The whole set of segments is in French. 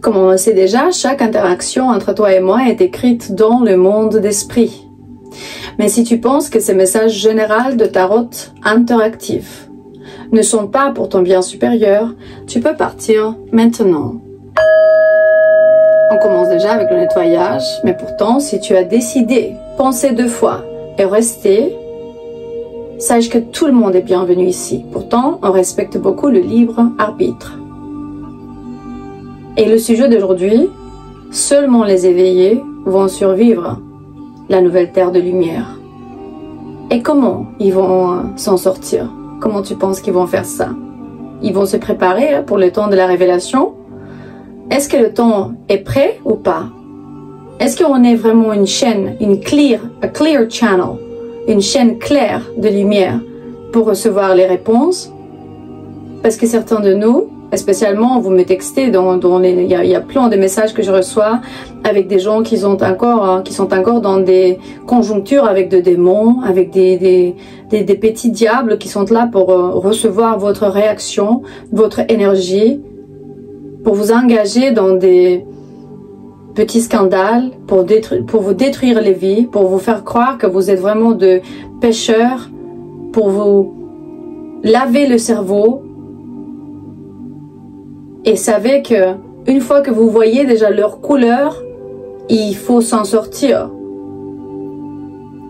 Comme on le sait déjà, chaque interaction entre toi et moi est écrite dans le monde d'esprit. Mais si tu penses que ces messages généraux de tarot interactifs ne sont pas pour ton bien supérieur, tu peux partir maintenant. On commence déjà avec le nettoyage, mais pourtant, si tu as décidé, penser 2 fois et rester, sache que tout le monde est bienvenu ici. Pourtant, on respecte beaucoup le libre arbitre. Et le sujet d'aujourd'hui, seulement les éveillés vont survivre la nouvelle terre de lumière. Et comment ils vont s'en sortir? Comment tu penses qu'ils vont faire ça? Ils vont se préparer pour le temps de la révélation? Est-ce que le temps est prêt ou pas? Est-ce qu'on est vraiment une chaîne, a clear channel, une chaîne claire de lumière pour recevoir les réponses? Parce que certains de nous, spécialement, vous me textez, il y a plein de messages que je reçois avec des gens qui sont encore dans des conjonctures avec des démons, avec des petits diables qui sont là pour recevoir votre réaction, votre énergie, pour vous engager dans des petits scandales, pour vous détruire les vies, pour vous faire croire que vous êtes vraiment de pécheurs, pour vous laver le cerveau. Et savez que une fois que vous voyez déjà leur couleur, il faut s'en sortir.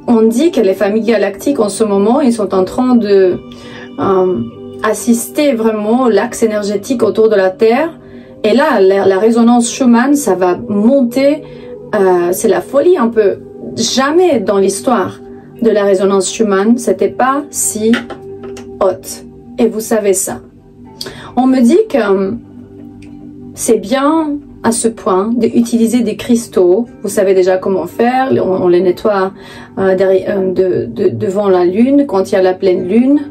On dit que les familles galactiques en ce moment, ils sont en train de assister vraiment l'axe énergétique autour de la Terre. Et là, la résonance Schumann, ça va monter, c'est la folie un peu. Jamais dans l'histoire de la résonance Schumann, c'était pas si haute. Et vous savez ça. On me dit que c'est bien à ce point d'utiliser des cristaux. Vous savez déjà comment faire. On les nettoie devant la lune, quand il y a la pleine lune.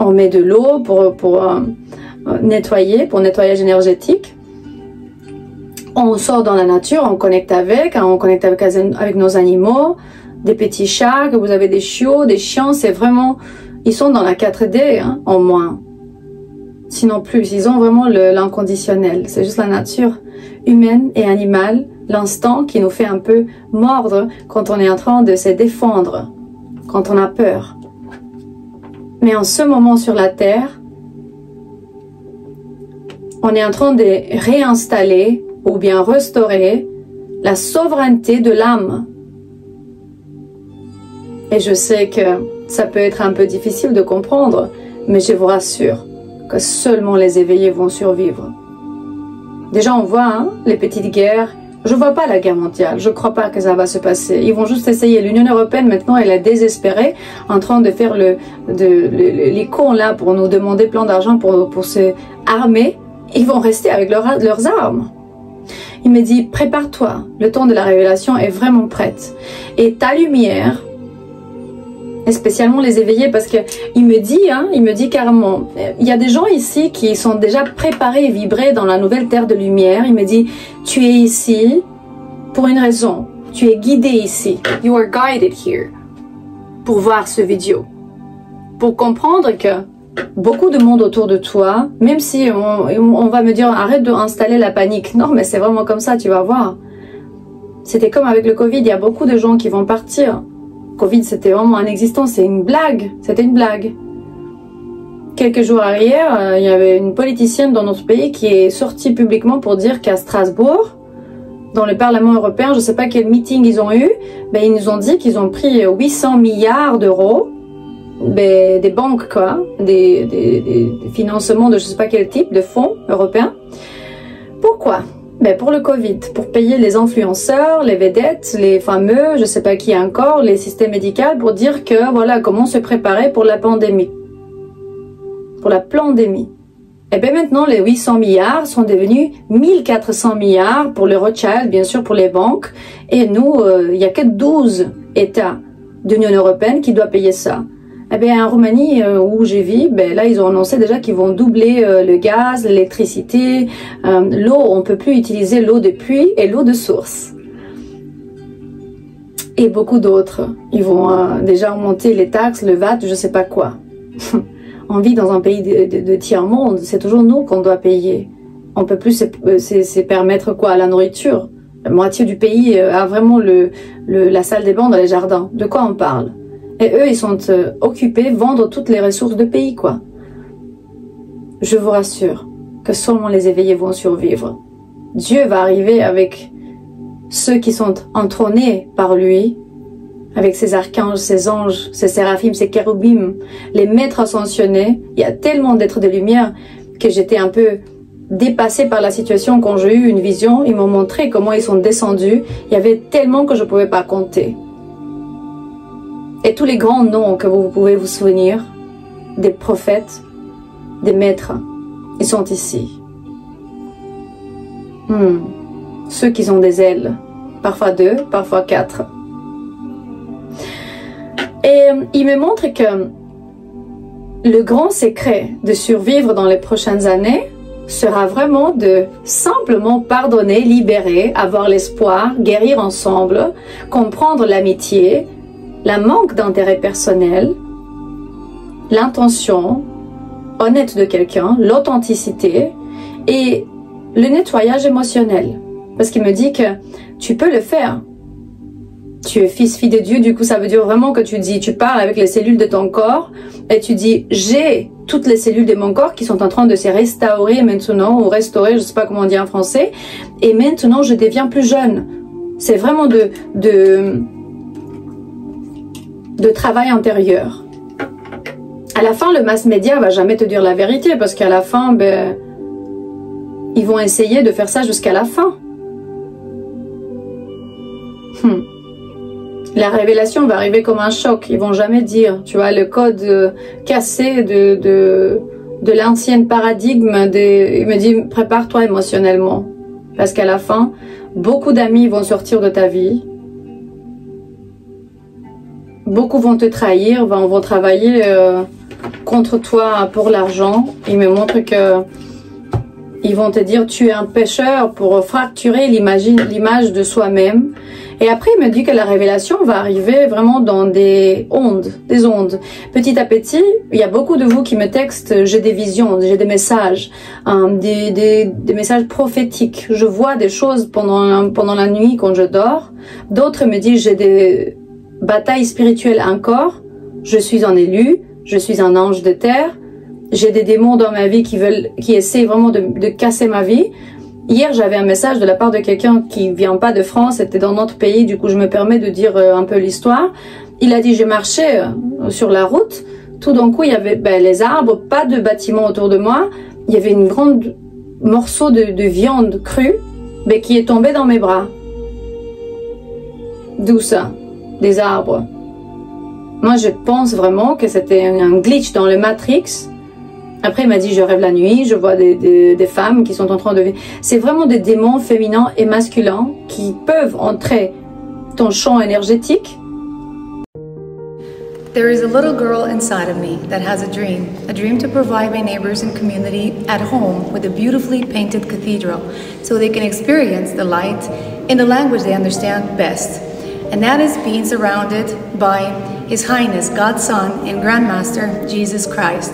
On met de l'eau pour nettoyage énergétique. On sort dans la nature, on connecte avec nos animaux, des petits chats, que vous avez des chiots, des chiens, c'est vraiment, ils sont dans la 4D, en moins. Sinon plus, ils ont vraiment l'inconditionnel. C'est juste la nature humaine et animale, l'instant qui nous fait un peu mordre quand on est en train de se défendre, quand on a peur. Mais en ce moment sur la Terre, on est en train de réinstaller ou bien restaurer la souveraineté de l'âme. Et je sais que ça peut être un peu difficile de comprendre, mais je vous rassure que seulement les éveillés vont survivre. Déjà on voit les petites guerres. Je vois pas la guerre mondiale, je crois pas que ça va se passer. Ils vont juste essayer. L'Union européenne maintenant, elle est désespérée, en train de faire les cons là pour nous demander plein d'argent pour se armer. Ils vont rester avec leurs armes. Il me dit, prépare-toi, le temps de la révélation est vraiment prête. Et ta lumière, et spécialement les éveillés, parce que il me dit carrément, il y a des gens ici qui sont déjà préparés et vibrés dans la nouvelle terre de lumière. Il me dit, tu es ici pour une raison, tu es guidé ici, you are guided here, pour voir ce vidéo, pour comprendre que beaucoup de monde autour de toi, même si on va me dire, arrête d'installer la panique, non mais c'est vraiment comme ça, tu vas voir. C'était comme avec le Covid, il y a beaucoup de gens qui vont partir. Covid, c'était vraiment inexistant, c'est une blague, c'était une blague. Quelques jours arrière, il y avait une politicienne dans notre pays qui est sortie publiquement pour dire qu'à Strasbourg, dans le Parlement européen, je ne sais pas quel meeting ils ont eu, ben ils nous ont dit qu'ils ont pris 800 milliards d'euros, des banques quoi, des financements de je ne sais pas quel type de fonds européens. Pourquoi? Ben pour le Covid, pour payer les influenceurs, les vedettes, les fameux, je sais pas qui encore, les systèmes médicaux, pour dire que voilà comment se préparer pour la pandémie. Pour la pandémie. Et bien maintenant, les 800 milliards sont devenus 1400 milliards pour les Rothschild, bien sûr pour les banques. Et nous, il n'y a que 12 États de l'Union européenne qui doivent payer ça. Eh bien, en Roumanie, où je vis, ben là, ils ont annoncé déjà qu'ils vont doubler le gaz, l'électricité, l'eau. On peut plus utiliser l'eau de pluie et l'eau de source. Et beaucoup d'autres. Ils vont déjà augmenter les taxes, le VAT, je sais pas quoi. On vit dans un pays de tiers-monde. C'est toujours nous qu'on doit payer. on peut plus se permettre quoi, la nourriture. La moitié du pays a vraiment la salle des bains dans les jardins. De quoi on parle? Et eux, ils sont occupés à vendre toutes les ressources du pays, quoi. Je vous rassure que seulement les éveillés vont survivre. Dieu va arriver avec ceux qui sont entrônés par lui, avec ses archanges, ses anges, ses séraphim, ses chérubim, les maîtres ascensionnés. Il y a tellement d'êtres de lumière que j'étais un peu dépassée par la situation quand j'ai eu une vision. Ils m'ont montré comment ils sont descendus. Il y avait tellement que je ne pouvais pas compter. Et tous les grands noms que vous pouvez vous souvenir, des prophètes, des maîtres, ils sont ici. Ceux qui ont des ailes, parfois 2, parfois 4. Et il me montre que le grand secret de survivre dans les prochaines années sera vraiment de simplement pardonner, libérer, avoir l'espoir, guérir ensemble, comprendre l'amitié, la manque d'intérêt personnel, l'intention honnête de quelqu'un, l'authenticité et le nettoyage émotionnel. Parce qu'il me dit que tu peux le faire. Tu es fils, fille de Dieu, du coup ça veut dire vraiment que tu parles avec les cellules de ton corps et tu dis j'ai toutes les cellules de mon corps qui sont en train de se restaurer maintenant ou restaurer, je sais pas comment on dit en français, et maintenant je deviens plus jeune. C'est vraiment de travail intérieur. À la fin, le mass média va jamais te dire la vérité parce qu'à la fin, ben, ils vont essayer de faire ça jusqu'à la fin. La révélation va arriver comme un choc. Ils vont jamais dire, tu vois, le code cassé de l'ancienne paradigme. Il me dit, prépare-toi émotionnellement. Parce qu'à la fin, beaucoup d'amis vont sortir de ta vie. Beaucoup vont te trahir, vont travailler contre toi pour l'argent. Il me montre que ils vont te dire tu es un pécheur pour fracturer l'image de soi-même. Et après, il me dit que la révélation va arriver vraiment dans des ondes. Petit à petit, il y a beaucoup de vous qui me textent, j'ai des visions, j'ai des messages, des messages prophétiques. Je vois des choses pendant la nuit quand je dors. D'autres me disent, j'ai des batailles spirituelles encore. Je suis un élu, je suis un ange de terre. J'ai des démons dans ma vie qui essaient vraiment de casser ma vie. Hier, j'avais un message de la part de quelqu'un qui vient pas de France, c'était dans notre pays, du coup je me permets de dire un peu l'histoire. Il a dit, j'ai marché sur la route, tout d'un coup il y avait les arbres, pas de bâtiments autour de moi, il y avait une grande morceau de viande crue qui est tombé dans mes bras. D'où ça? Des arbres. Moi je pense vraiment que c'était un glitch dans le Matrix. Après, il m'a dit, je rêve la nuit, je vois des femmes qui sont en train de vivre. C'est vraiment des démons féminins et masculins qui peuvent entrer dans ton champ énergétique. There is a little girl inside of me that has a dream to provide my neighbors and community at home with a beautifully painted cathedral so they can experience the light in the language they understand best. And that is being surrounded by His Highness, God's Son and Grandmaster, Jesus Christ.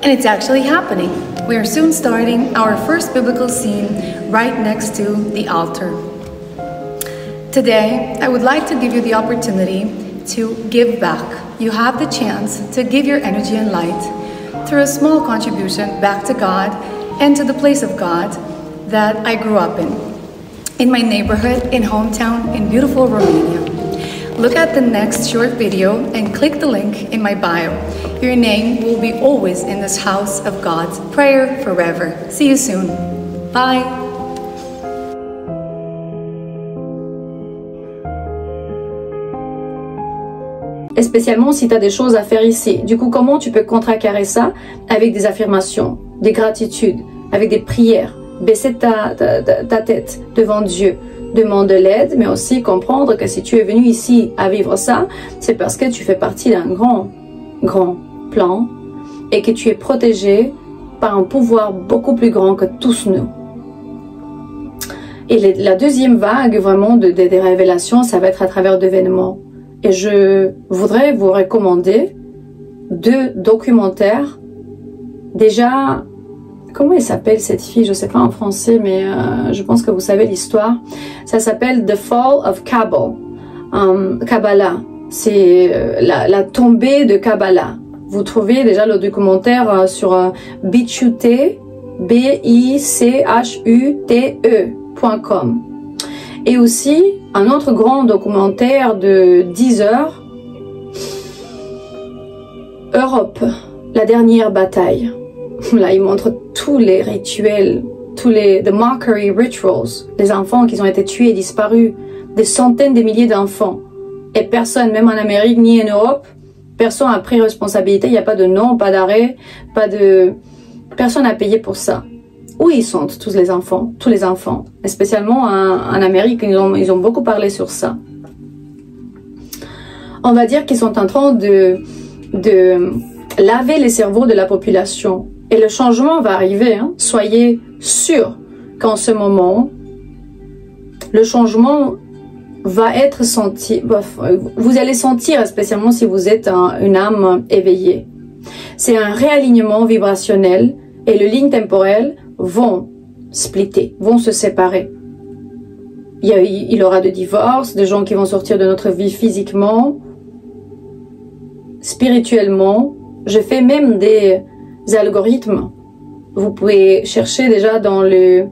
And it's actually happening. We are soon starting our first biblical scene right next to the altar. Today, I would like to give you the opportunity to give back. You have the chance to give your energy and light through a small contribution back to God and to the place of God that I grew up in my neighborhood, in hometown, in beautiful Romania. Look at the next short video and click the link in my bio. Your name will be always in this house of God's prayer forever. See you soon. Bye. Et spécialement si tu as des choses à faire ici. Du coup, comment tu peux contrecarrer ça? Avec des affirmations, des gratitudes, avec des prières. Baisser ta tête devant Dieu. Demande de l'aide, mais aussi comprendre que si tu es venu ici à vivre ça, c'est parce que tu fais partie d'un grand plan et que tu es protégé par un pouvoir beaucoup plus grand que tous nous. Et la deuxième vague vraiment des révélations, ça va être à travers d'événements. Et je voudrais vous recommander 2 documentaires déjà comment elle s'appelle cette fille? Je sais pas en français, mais je pense que vous savez l'histoire. Ça s'appelle The Fall of Kabbalah. C'est la tombée de Kabbalah. Vous trouvez déjà le documentaire sur BitChute, BICHUTE.com. Et aussi un autre grand documentaire de 10 heures, Europe, la dernière bataille. Là, il montre tous les rituels, the mockery rituals, les enfants qui ont été tués et disparus, des centaines de milliers d'enfants. Et personne, même en Amérique ni en Europe, personne n'a pris responsabilité. Il n'y a pas de nom, pas d'arrêt, personne n'a payé pour ça. Où ils sont tous les enfants, et spécialement en Amérique, ils ont beaucoup parlé sur ça. On va dire qu'ils sont en train de laver les cerveaux de la population. Et le changement va arriver, hein. Soyez sûrs qu'en ce moment, le changement va être senti. Vous allez sentir, spécialement si vous êtes une âme éveillée. C'est un réalignement vibrationnel et les lignes temporelles vont splitter, vont se séparer. Il y aura des divorces, des gens qui vont sortir de notre vie physiquement, spirituellement. Je fais même des algorithmes. Vous pouvez chercher déjà dans le...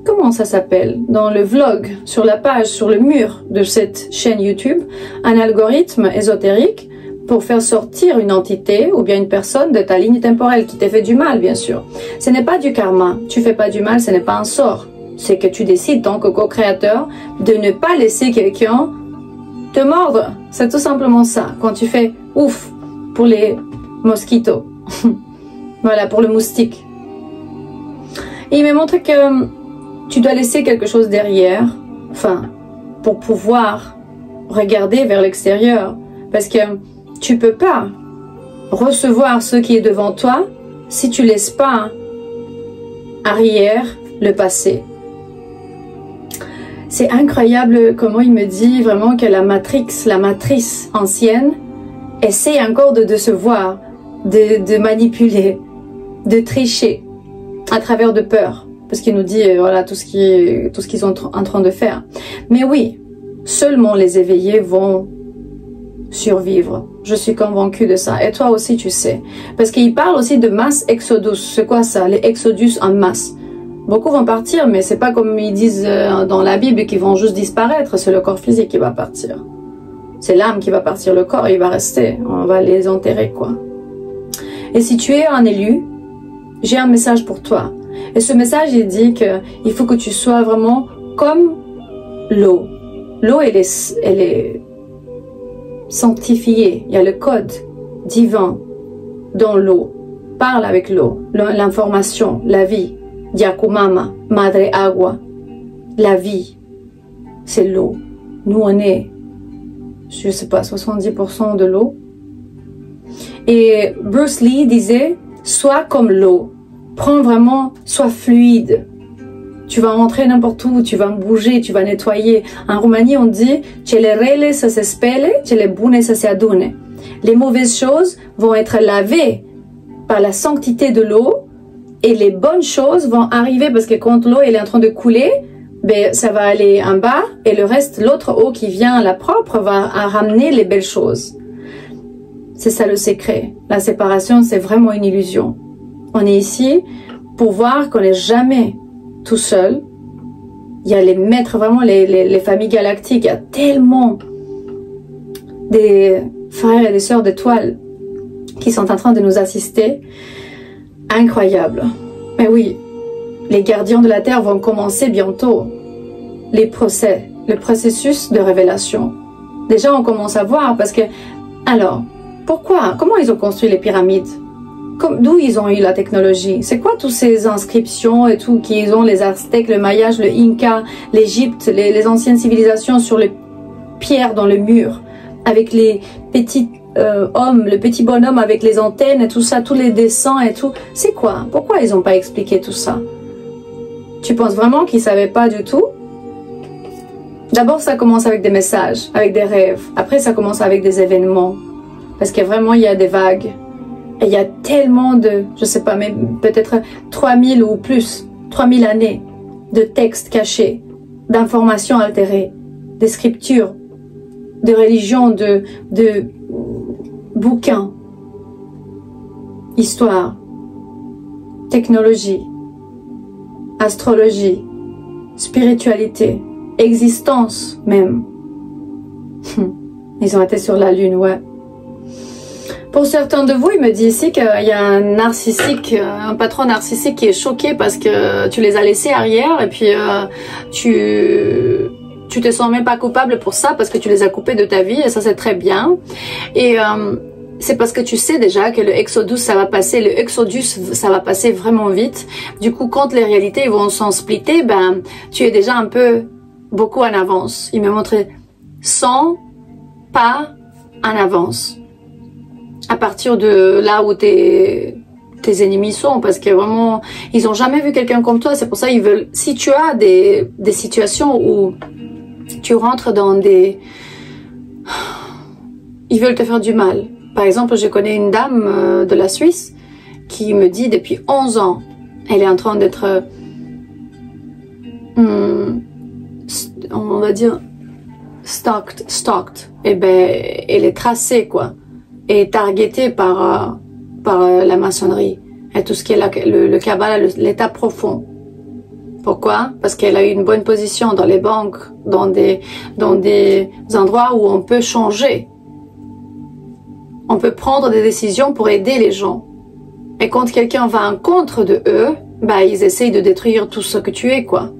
Comment ça s'appelle? Dans le vlog, sur la page, sur le mur de cette chaîne YouTube, un algorithme ésotérique pour faire sortir une entité ou bien une personne de ta ligne temporelle qui t'a fait du mal, bien sûr. Ce n'est pas du karma. Tu fais pas du mal, ce n'est pas un sort. C'est que tu décides, tant que co-créateur, de ne pas laisser quelqu'un te mordre. C'est tout simplement ça. Quand tu fais ouf pour les mosquitos. Voilà, pour le moustique. Et il me montre que tu dois laisser quelque chose derrière, enfin, pour pouvoir regarder vers l'extérieur. Parce que tu peux pas recevoir ce qui est devant toi si tu laisses pas arrière le passé. C'est incroyable comment il me dit vraiment que la matrice ancienne, essaie encore de décevoir, de manipuler, de tricher à travers de peur. Parce qu'il nous dit, voilà, tout ce qu'ils sont en train de faire. Mais oui, seulement les éveillés vont survivre. Je suis convaincue de ça. Et toi aussi, tu sais. Parce qu'il parle aussi de mass exodus. C'est quoi ça? Les exodus en masse. Beaucoup vont partir, mais c'est pas comme ils disent dans la Bible qu'ils vont juste disparaître. C'est le corps physique qui va partir. C'est l'âme qui va partir. Le corps, il va rester. On va les enterrer, quoi. Et si tu es un élu, j'ai un message pour toi. Et ce message, il dit qu'il faut que tu sois vraiment comme l'eau. L'eau, elle est sanctifiée. Il y a le code divin dans l'eau. Parle avec l'eau. L'information, la vie. Yakumama, Madre Agua. La vie, c'est l'eau. Nous, on est, je sais pas, 70% de l'eau. Et Bruce Lee disait, sois comme l'eau. Prends vraiment, sois fluide. Tu vas rentrer n'importe où, tu vas bouger, tu vas nettoyer. En Roumanie, on dit cele rele să se spele, cele bune să se adune. Les mauvaises choses vont être lavées par la sanctité de l'eau et les bonnes choses vont arriver parce que quand l'eau elle est en train de couler, ben, ça va aller en bas et le reste, l'autre eau qui vient, la propre, va ramener les belles choses. C'est ça le secret. La séparation, c'est vraiment une illusion. On est ici pour voir qu'on n'est jamais tout seul. Il y a les maîtres, vraiment les familles galactiques. Il y a tellement des frères et des sœurs d'étoiles qui sont en train de nous assister. Incroyable. Mais oui, les gardiens de la Terre vont commencer bientôt le processus de révélation. Déjà, on commence à voir parce que... Alors, pourquoi? Comment ils ont construit les pyramides? D'où ils ont eu la technologie? C'est quoi toutes ces inscriptions et tout qu'ils ont, les Aztèques, le Mayas, le Inca, l'Égypte, les anciennes civilisations sur les pierres dans le mur, avec les petits hommes, le petit bonhomme avec les antennes et tout ça, tous les dessins et tout. C'est quoi? Pourquoi ils n'ont pas expliqué tout ça? Tu penses vraiment qu'ils ne savaient pas du tout? D'abord, ça commence avec des messages, avec des rêves. Après, ça commence avec des événements. Parce que vraiment, il y a des vagues. Et il y a tellement de, je sais pas, mais peut-être 3000 ou plus, 3000 années de textes cachés, d'informations altérées, des scriptures, de religions, de bouquins, histoire, technologie, astrologie, spiritualité, existence même. Ils ont été sur la lune, ouais. Pour certains de vous, il me dit ici qu'il y a un patron narcissique qui est choqué parce que tu les as laissés arrière et puis tu te sens même pas coupable pour ça parce que tu les as coupés de ta vie et ça c'est très bien. Et c'est parce que tu sais déjà que le exodus ça va passer vraiment vite. Du coup, quand les réalités vont s'en splitter, ben tu es déjà un peu beaucoup en avance. Il me montrait 100 pas en avance. À partir de là où tes ennemis sont, parce que vraiment, ils ont jamais vu quelqu'un comme toi. C'est pour ça ils veulent. Si tu as des situations où tu rentres dans des, ils veulent te faire du mal. Par exemple, je connais une dame de la Suisse qui me dit depuis 11 ans, elle est en train d'être, on va dire, stalked. Et ben, elle est tracée quoi. Et targetée par la maçonnerie et tout ce qui est le Kabbalah, l'état profond. Pourquoi? Parce qu'elle a eu une bonne position dans les banques, dans des endroits où on peut changer. On peut prendre des décisions pour aider les gens. Et quand quelqu'un va en contre de eux, bah ils essayent de détruire tout ce que tu es, quoi.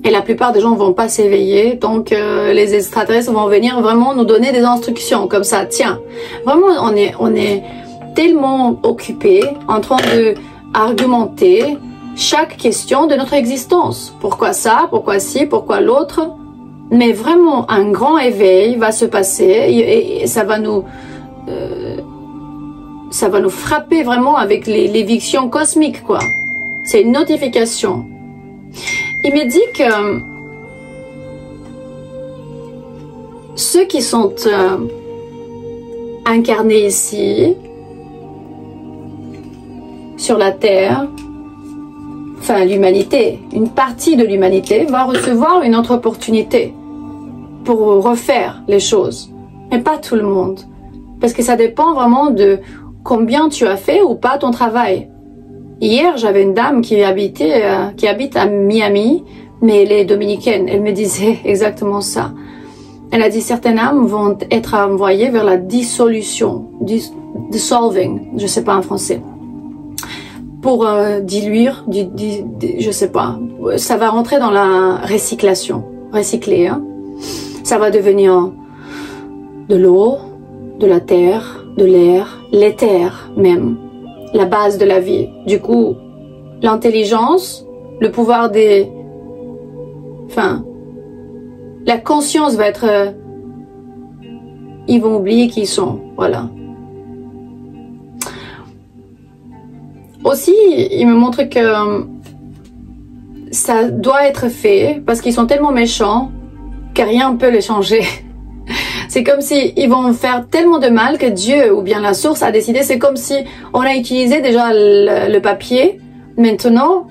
Et la plupart des gens vont pas s'éveiller, donc les extraterrestres vont venir vraiment nous donner des instructions comme ça. Tiens, vraiment on est tellement occupés en train de argumenter chaque question de notre existence. Pourquoi ça? Pourquoi ci? Pourquoi l'autre? Mais vraiment un grand éveil va se passer et ça va nous frapper vraiment avec l'éviction cosmique quoi. C'est une notification. Il me dit que ceux qui sont incarnés ici, sur la Terre, enfin l'humanité, une partie de l'humanité va recevoir une autre opportunité pour refaire les choses. Mais pas tout le monde. Parce que ça dépend vraiment de combien tu as fait ou pas ton travail. Hier, j'avais une dame qui habite à Miami, mais elle est dominicaine. Elle me disait exactement ça. Elle a dit certaines âmes vont être envoyées vers la dissolution, dissolving, je sais pas en français, pour diluire, je sais pas. Ça va rentrer dans la recyclation, recycler. Hein. Ça va devenir de l'eau, de la terre, de l'air, l'éther même. La base de la vie. Du coup, l'intelligence, le pouvoir la conscience va être... ils vont oublier qui ils sont. Voilà. Aussi, il me montre que ça doit être fait parce qu'ils sont tellement méchants que rien ne peut les changer. C'est comme si ils vont faire tellement de mal que Dieu ou bien la source a décidé. C'est comme si on a utilisé déjà le papier. Maintenant,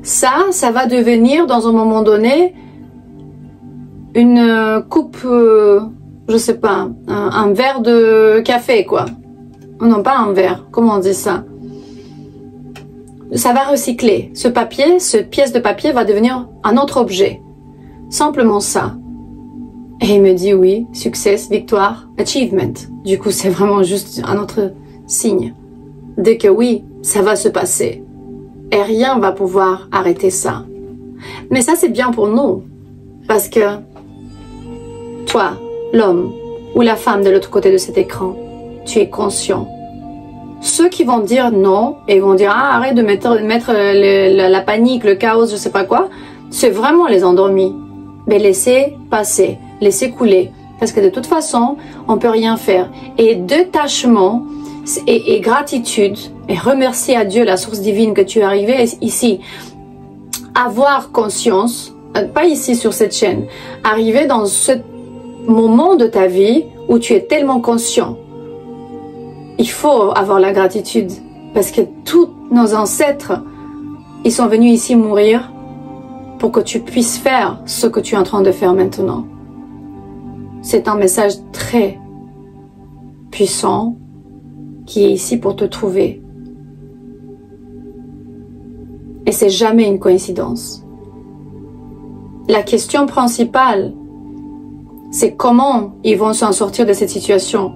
ça va devenir dans un moment donné une coupe, je sais pas, un verre de café quoi. Non, pas un verre. Comment on dit ça? Ça va recycler. Ce papier, cette pièce de papier va devenir un autre objet. Simplement ça. Et il me dit oui, success, victoire, achievement. Du coup, c'est vraiment juste un autre signe. Dès que oui, ça va se passer. Et rien va pouvoir arrêter ça. Mais ça, c'est bien pour nous. Parce que toi, l'homme ou la femme de l'autre côté de cet écran, tu es conscient. Ceux qui vont dire non et vont dire ah, arrête de mettre la panique, le chaos, je sais pas quoi, c'est vraiment les endormis. Mais laissez passer. Laisser couler, parce que de toute façon, on peut rien faire. Et détachement et gratitude, et remercier à Dieu, la source divine, que tu es arrivé ici. Avoir conscience, pas ici sur cette chaîne, arriver dans ce moment de ta vie où tu es tellement conscient. Il faut avoir la gratitude parce que tous nos ancêtres, ils sont venus ici mourir pour que tu puisses faire ce que tu es en train de faire maintenant. C'est un message très puissant qui est ici pour te trouver. Et c'est jamais une coïncidence. La question principale, c'est comment ils vont s'en sortir de cette situation.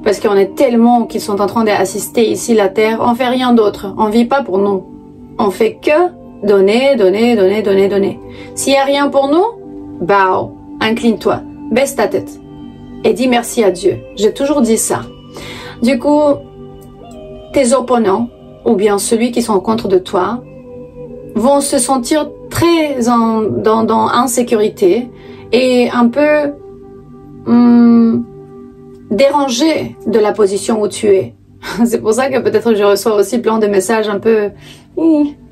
Parce qu'on est tellement qu'ils sont en train d'assister ici la terre, on fait rien d'autre, on vit pas pour nous. On fait que donner, donner, donner, donner, donner. S'il n'y a rien pour nous, bow, incline-toi, baisse ta tête et dis merci à Dieu. J'ai toujours dit ça. Du coup, tes opposants, ou bien ceux qui sont contre de toi, vont se sentir très dans insécurité et un peu dérangés de la position où tu es. C'est pour ça que peut-être je reçois aussi plein de messages un peu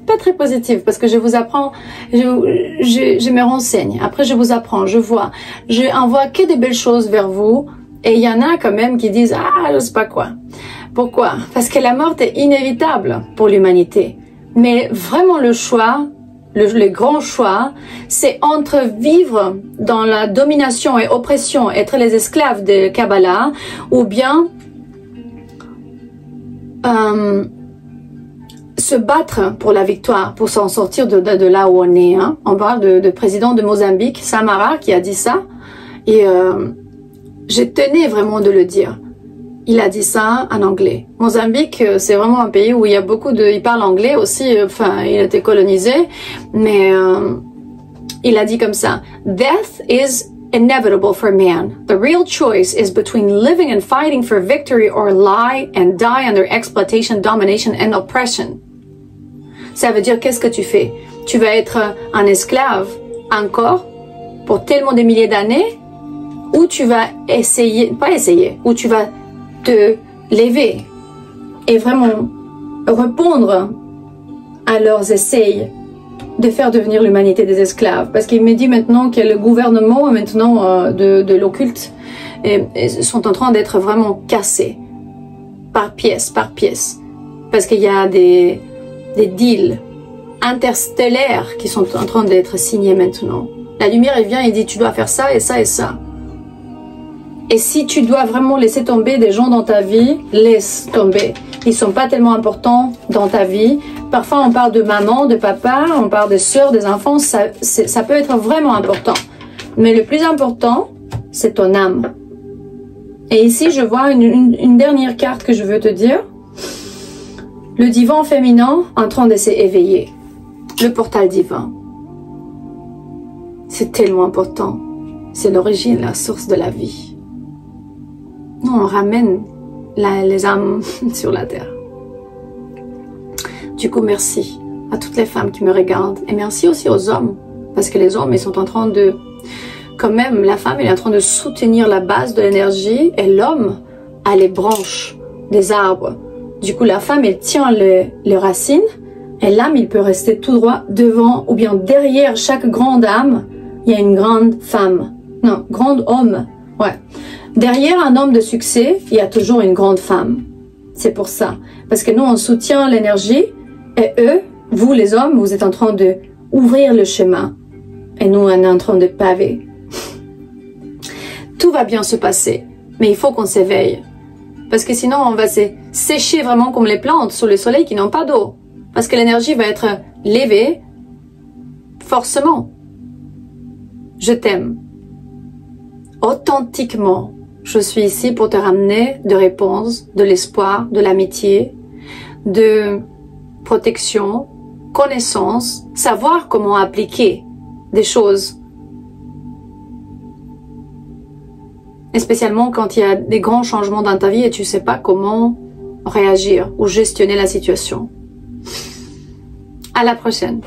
pas très positifs, parce que je vous apprends, je me renseigne, après je vous apprends, je vois, je envoie que des belles choses vers vous, et il y en a quand même qui disent ah je sais pas quoi. Pourquoi? Parce que la mort est inévitable pour l'humanité. Mais vraiment le choix, le grand choix, c'est entre vivre dans la domination et oppression, être les esclaves de Kabbalah, ou bien se battre pour la victoire, pour s'en sortir de là où on est. Hein. On parle de président de Mozambique, Samara, qui a dit ça, et je tenais vraiment de le dire. Il a dit ça en anglais. Mozambique, c'est vraiment un pays où il y a beaucoup de... Il parle anglais aussi, enfin, il a été colonisé, mais il a dit comme ça. Death is inevitable for man. The real choice is between living and fighting for victory or lie and die under exploitation, domination and oppression. Ça veut dire qu'est-ce que tu fais? Tu vas être un esclave encore pour tellement de milliers d'années, ou tu vas essayer, pas essayer, ou tu vas te lever et vraiment répondre à leurs essais de faire devenir l'humanité des esclaves. Parce qu'il me dit maintenant que le gouvernement maintenant de l'occulte sont en train d'être vraiment cassés par pièce. Parce qu'il y a des deals interstellaires qui sont en train d'être signés maintenant. La lumière, elle vient et dit tu dois faire ça et ça et ça. Et si tu dois vraiment laisser tomber des gens dans ta vie, laisse tomber. Ils sont pas tellement importants dans ta vie. Parfois, on parle de maman, de papa, on parle de sœurs, des enfants. Ça peut être vraiment important. Mais le plus important, c'est ton âme. Et ici, je vois une dernière carte que je veux te dire. Le divan féminin en train de s'éveiller. Le portal divin. C'est tellement important. C'est l'origine, la source de la vie. Nous, on ramène les âmes sur la terre. Du coup, merci à toutes les femmes qui me regardent. Et merci aussi aux hommes. Parce que les hommes, ils sont en train de... Quand même, la femme, elle est en train de soutenir la base de l'énergie. Et l'homme a les branches des arbres. Du coup, la femme, elle tient les racines. Et l'âme, il peut rester tout droit devant ou bien derrière chaque grande âme. Il y a une grande femme. Non, grande homme. Ouais. Derrière un homme de succès, il y a toujours une grande femme. C'est pour ça. Parce que nous, on soutient l'énergie et eux, vous les hommes, vous êtes en train de ouvrir le chemin. Et nous, on est en train de paver. Tout va bien se passer. Mais il faut qu'on s'éveille. Parce que sinon, on va se sécher vraiment comme les plantes sous le soleil qui n'ont pas d'eau. Parce que l'énergie va être levée forcément. Je t'aime. Authentiquement. Je suis ici pour te ramener de réponses, de l'espoir, de l'amitié, de protection, connaissance, savoir comment appliquer des choses. Et spécialement quand il y a des grands changements dans ta vie et tu ne sais pas comment réagir ou gestionner la situation. À la prochaine.